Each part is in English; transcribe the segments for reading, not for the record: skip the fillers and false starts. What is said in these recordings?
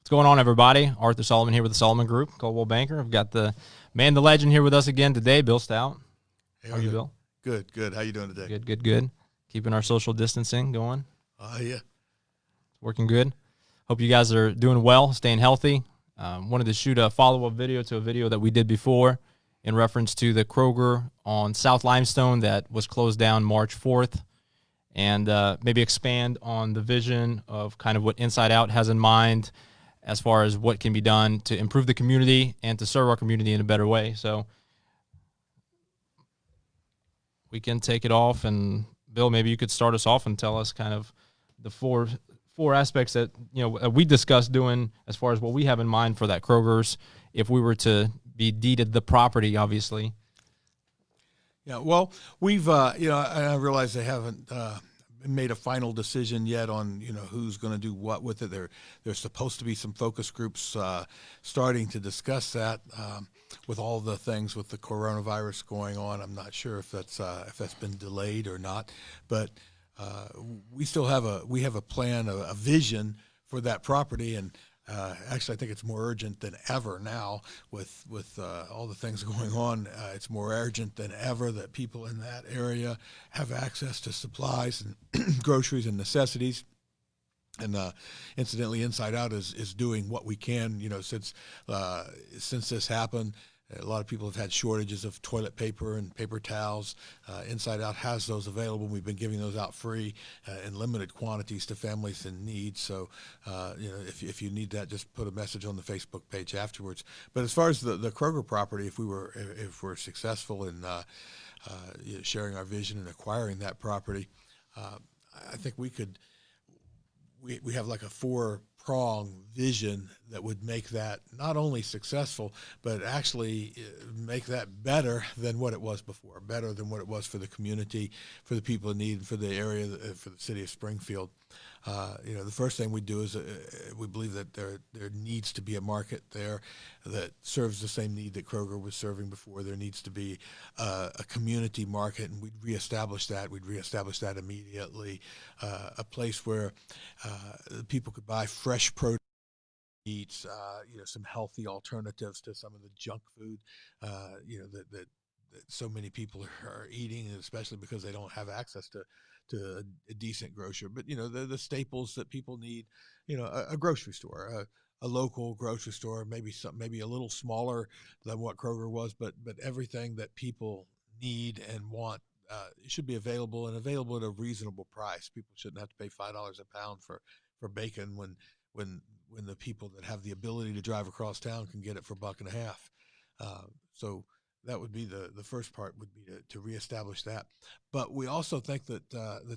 What's going on, everybody? Arthur Solomon here with the Solomon Group, Coldwell Banker. I've got the man, the legend here with us again today, Bill Stout. Hey, how are you, Bill? Good. How you doing today? Good. Keeping our social distancing going. Yeah. Working good. Hope you guys are doing well, staying healthy. Wanted to shoot a follow-up video to a video that we did before in reference to the Kroger on South Limestone that was closed down March 4th, and maybe expand on the vision of kind of what Inside Out has in mind as far as what can be done to improve the community and to serve our community in a better way. So we can take it off, and Bill, maybe you could start us off and tell us kind of the four aspects that we discussed doing as far as what we have in mind for that Kroger's if we were to be deeded the property, obviously. Yeah, well, we've I realize they haven't made a final decision yet on who's going to do what with it. There's supposed to be some focus groups starting to discuss that with all the things with the coronavirus going on. I'm not sure if that's been delayed or not, but we still have a plan, a vision for that property, and actually I think it's more urgent than ever now with all the things going on. It's more urgent than ever that people in that area have access to supplies and groceries and necessities. And incidentally, Inside Out is doing what we can. Since this happened, a lot of people have had shortages of toilet paper and paper towels. Inside Out has those available. We've been giving those out free in limited quantities to families in need. So, if you need that, just put a message on the Facebook page afterwards. But as far as the Kroger property, if we're successful in sharing our vision and acquiring that property, I think we could. We have like a 4-prong vision that would make that not only successful, but actually make that better than what it was before, better than what it was for the community, for the people in need, for the area, for the city of Springfield. The first thing we do is we believe that there needs to be a market there that serves the same need that Kroger was serving before. There needs to be a community market, and we'd reestablish that. We'd reestablish that immediately. A place where people could buy fresh produce, eat, some healthy alternatives to some of the junk food, that so many people are eating, especially because they don't have access to a decent grocer. But the staples that people need, a grocery store, a local grocery store, maybe a little smaller than what Kroger was, but everything that people need and want should be available and available at a reasonable price. People shouldn't have to pay $5 a pound for bacon when the people that have the ability to drive across town can get it for $1.50. So that would be the first part, would be to reestablish that. But we also think that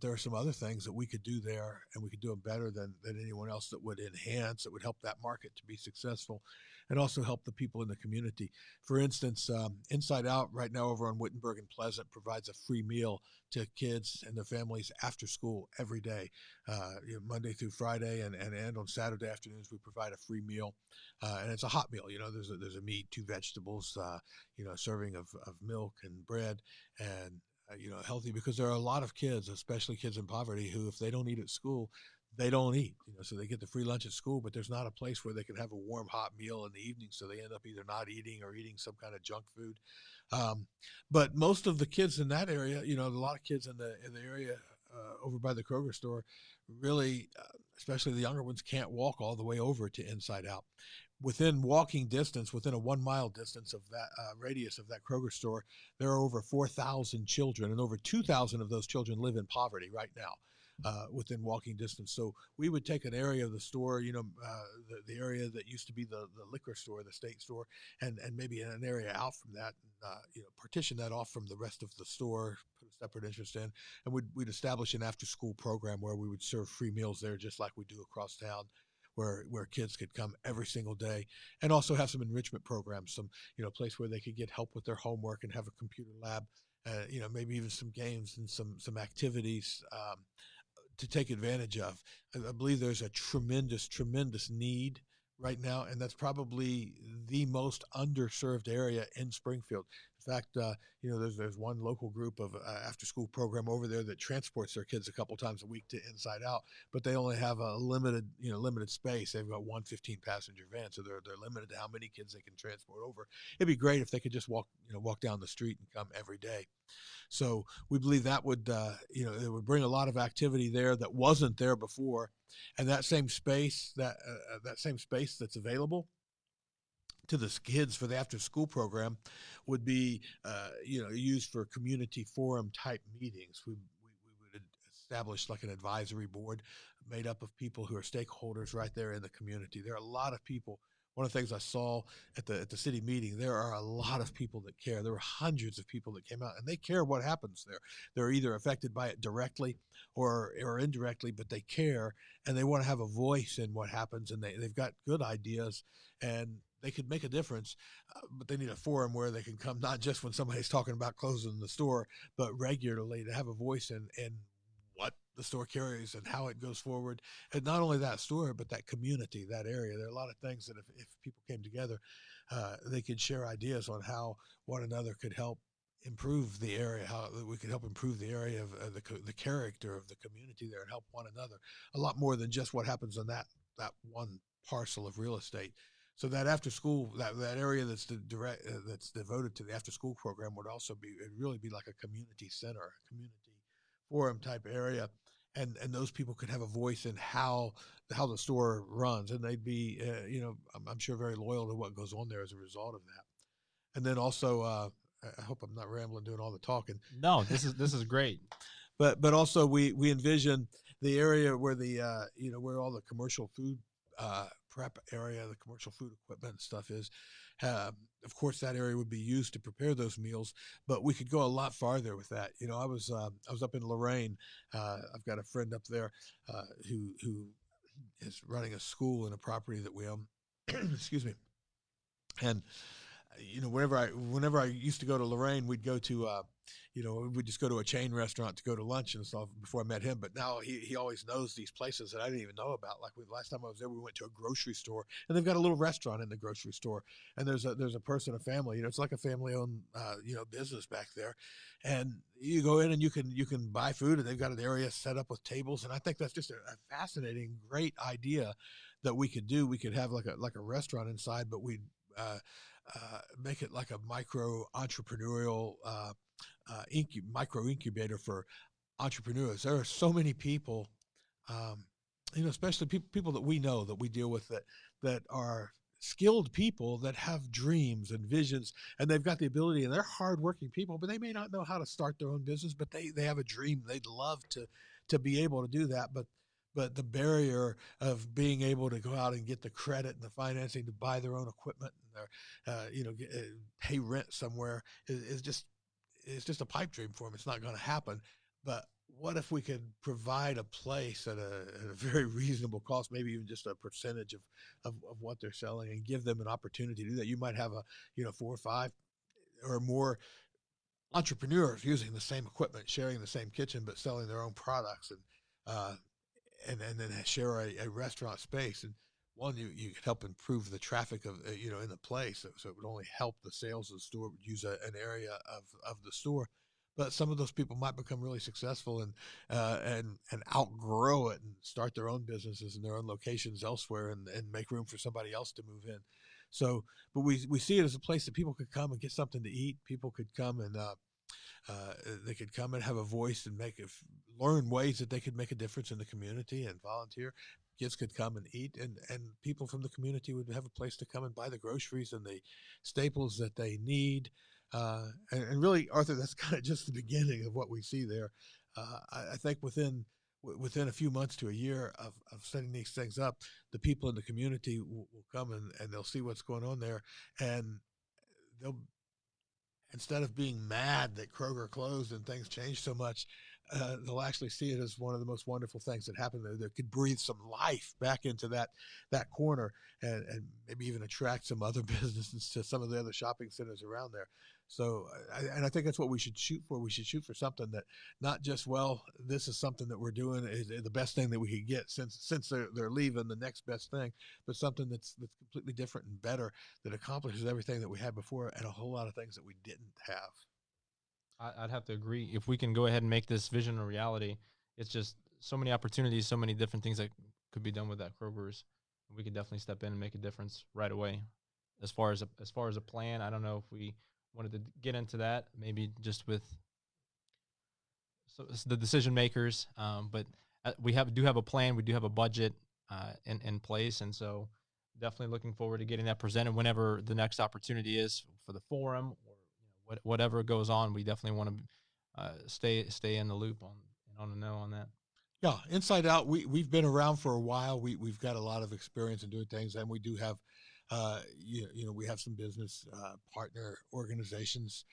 there are some other things that we could do there, and we could do them better than anyone else, that would enhance, that would help that market to be successful, and also help the people in the community. For instance, Inside Out right now over on Wittenberg and Pleasant provides a free meal to kids and their families after school every day, Monday through Friday, and on Saturday afternoons we provide a free meal, and it's a hot meal. There's a meat, 2 vegetables, a serving of milk and bread, and healthy, because there are a lot of kids, especially kids in poverty, who if they don't eat at school, they don't eat. So they get the free lunch at school, but there's not a place where they can have a warm, hot meal in the evening, so they end up either not eating or eating some kind of junk food. But most of the kids in that area, a lot of kids in the area over by the Kroger store, really, especially the younger ones, can't walk all the way over to Inside Out. Within walking distance, within a 1-mile distance of that radius of that Kroger store, there are over 4,000 children, and over 2,000 of those children live in poverty right now. Within walking distance. So we would take an area of the store, the area that used to be the liquor store, the state store, and maybe in an area out from that, partition that off from the rest of the store, put a separate interest in, and we'd establish an after-school program where we would serve free meals there, just like we do across town, where kids could come every single day, and also have some enrichment programs, some place where they could get help with their homework and have a computer lab, maybe even some games and some activities to take advantage of. I believe there's a tremendous need right now, and that's probably the most underserved area in Springfield. In fact, there's one local group of after-school program over there that transports their kids a couple times a week to Inside Out, but they only have a limited space. They've got one 15-passenger van, so they're limited to how many kids they can transport over. It'd be great if they could just walk down the street and come every day. So we believe that would it would bring a lot of activity there that wasn't there before, and that same space that's available to the kids for the after school program would be used for community forum type meetings. We would establish like an advisory board made up of people who are stakeholders right there in the community. There are a lot of people. One of the things I saw at the city meeting, there are a lot of people that care. There were hundreds of people that came out, and they care what happens there. They're either affected by it directly or indirectly, but they care, and they want to have a voice in what happens, and they've got good ideas, and they could make a difference, but they need a forum where they can come, not just when somebody's talking about closing the store, but regularly to have a voice in what the store carries and how it goes forward. And not only that store, but that community, that area. There are a lot of things that if people came together, they could share ideas on how one another could help improve the area, how we could help improve the area of the character of the community there and help one another a lot more than just what happens on that one parcel of real estate. So that after school, that area that's that's devoted to the after school program would also really be like a community center, a community forum type area, and those people could have a voice in how the store runs, and they'd be I'm sure very loyal to what goes on there as a result of that. And then also, I hope I'm not rambling doing all the talking. No, this is great. But also we envision the area where where all the commercial food prep area, the commercial food equipment and stuff is. Of course, that area would be used to prepare those meals, but we could go a lot farther with that. I was up in Lorraine. I've got a friend up there who is running a school in a property that we own. Excuse me. And whenever I used to go to Lorraine, we'd go to we'd just go to a chain restaurant to go to lunch and stuff before I met him. But now he always knows these places that I didn't even know about. Like last time I was there, we went to a grocery store, and they've got a little restaurant in the grocery store. And there's a person, a family. It's like a family-owned business back there. And you go in and you can buy food, and they've got an area set up with tables. And I think that's just a fascinating, great idea that we could do. We could have like a restaurant inside, but we'd make it like a micro entrepreneurial micro incubator for entrepreneurs. There are so many people, especially people that we know, that we deal with, that are skilled people that have dreams and visions, and they've got the ability, and they're hardworking people, but they may not know how to start their own business, but they have a dream. They'd love to be able to do that, but the barrier of being able to go out and get the credit and the financing to buy their own equipment and pay rent somewhere is just a pipe dream for them. It's not going to happen. But what if we could provide a place at a very reasonable cost, maybe even just a percentage of what they're selling, and give them an opportunity to do that? You might have 4 or 5 or more entrepreneurs using the same equipment, sharing the same kitchen, but selling their own products, and then share a restaurant space. And one, you could help improve the traffic of in the place, so it would only help the sales of the store. Would use an area of the store, but some of those people might become really successful and outgrow it and start their own businesses in their own locations elsewhere, and make room for somebody else to move in. So, but we see it as a place that people could come and get something to eat. People could come and they could come and have a voice and learn ways that they could make a difference in the community and volunteer. Kids could come and eat, and people from the community would have a place to come and buy the groceries and the staples that they need. And really, Arthur, that's kind of just the beginning of what we see there. I think within a few months to a year of setting these things up, the people in the community will come and they'll see what's going on there, and they'll, instead of being mad that Kroger closed and things changed so much, they'll actually see it as one of the most wonderful things that happened there. That could breathe some life back into that corner, and maybe even attract some other businesses to some of the other shopping centers around there. So, and I think that's what we should shoot for. We should shoot for something that not just, well, this is something that we're doing is the best thing that we could get since they're leaving, the next best thing, but something that's completely different and better that accomplishes everything that we had before and a whole lot of things that we didn't have. I'd have to agree. If we can go ahead and make this vision a reality, it's just so many opportunities, so many different things that could be done with that Kroger's. We could definitely step in and make a difference right away. As far as a plan, I don't know if we wanted to get into that, maybe just with the decision makers. But we do have a plan. We do have a budget in place, and so definitely looking forward to getting that presented whenever the next opportunity is for the forum or whatever goes on. We definitely want to stay in the loop on the know on that. Yeah, Inside Out, we've been around for a while. We've got a lot of experience in doing things, and we do have, we have some business partner organizations,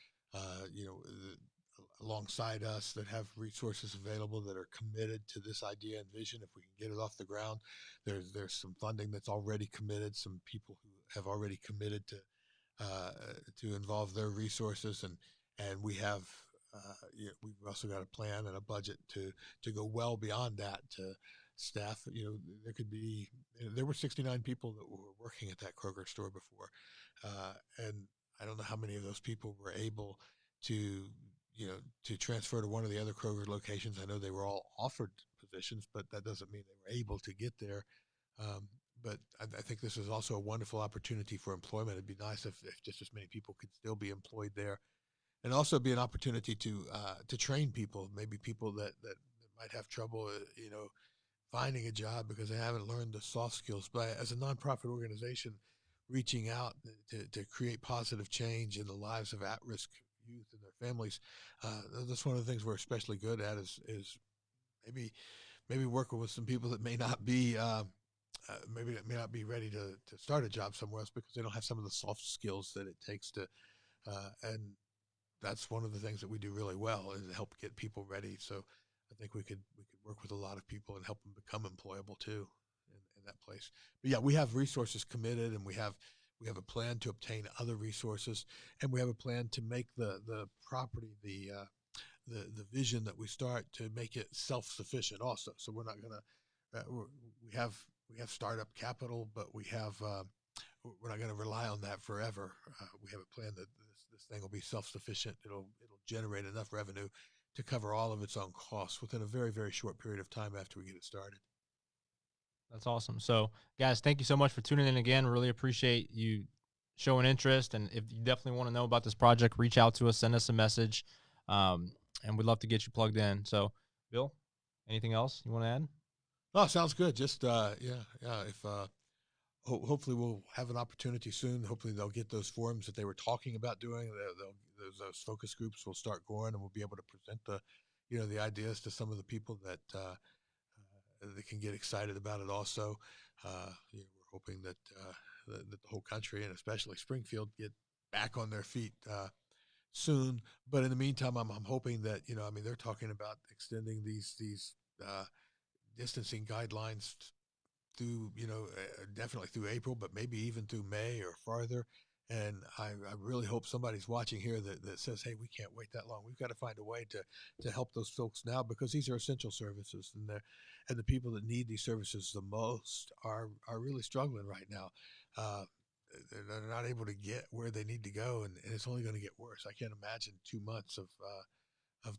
alongside us that have resources available that are committed to this idea and vision. If we can get it off the ground, there's some funding that's already committed, some people who have already committed to involve their resources, and we have we've also got a plan and a budget to go well beyond that to staff. There were 69 people that were working at that Kroger store before, and I don't know how many of those people were able to to transfer to one of the other Kroger locations. I know they were all offered positions, but that doesn't mean they were able to get there. But I think this is also a wonderful opportunity for employment. It'd be nice if just as many people could still be employed there, and also be an opportunity to train people, maybe people that might have trouble, finding a job because they haven't learned the soft skills. But as a nonprofit organization, reaching out to create positive change in the lives of at-risk youth and their families, that's one of the things we're especially good at is maybe working with some people that may not be ready to start a job somewhere else because they don't have some of the soft skills that it takes to, and that's one of the things that we do really well is to help get people ready. So I think we could work with a lot of people and help them become employable too in that place. But yeah, we have resources committed, and we have a plan to obtain other resources, and we have a plan to make the property the vision that we start to make it self-sufficient also. So we're not gonna we have startup capital, but we're not going to rely on that forever. We have a plan that this thing will be self-sufficient. It'll generate enough revenue to cover all of its own costs within a very, very short period of time after we get it started. That's awesome. So, guys, thank you so much for tuning in again. Really appreciate you showing interest. And if you definitely want to know about this project, reach out to us, send us a message, and we'd love to get you plugged in. So, Bill, anything else you want to add? Oh, sounds good. Just if hopefully we'll have an opportunity soon. Hopefully they'll get those forums that they were talking about doing. Those focus groups will start going, and we'll be able to present the ideas to some of the people that can get excited about it. Also, we're hoping that the whole country and especially Springfield get back on their feet soon. But in the meantime, I'm hoping that they're talking about extending these distancing guidelines through, definitely through April, but maybe even through May or farther. And I really hope somebody's watching here that says, hey, we can't wait that long. We've got to find a way to help those folks now, because these are essential services, and the people that need these services the most are really struggling right now. They're not able to get where they need to go, and it's only going to get worse. I can't imagine 2 months of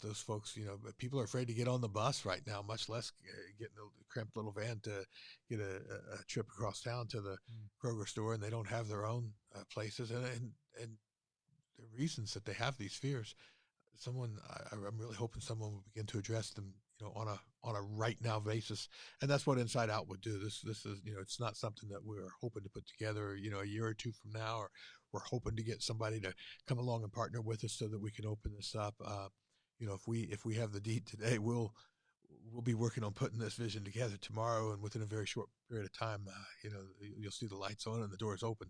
those folks. But people are afraid to get on the bus right now, much less get in a cramped little van to get a trip across town to the Kroger store, and they don't have their own places. And the reasons that they have these fears, I'm really hoping someone will begin to address them, on a right now basis. And that's what Inside Out would do. This is, it's not something that we're hoping to put together, a year or two from now, or we're hoping to get somebody to come along and partner with us so that we can open this up. If we have the deed today, we'll be working on putting this vision together tomorrow, and within a very short period of time, you'll see the lights on and the doors open.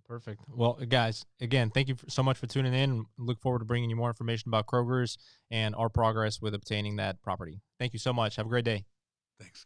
Perfect. Well, guys, again, thank you so much for tuning in. Look forward to bringing you more information about Kroger's and our progress with obtaining that property. Thank you so much. Have a great day. Thanks.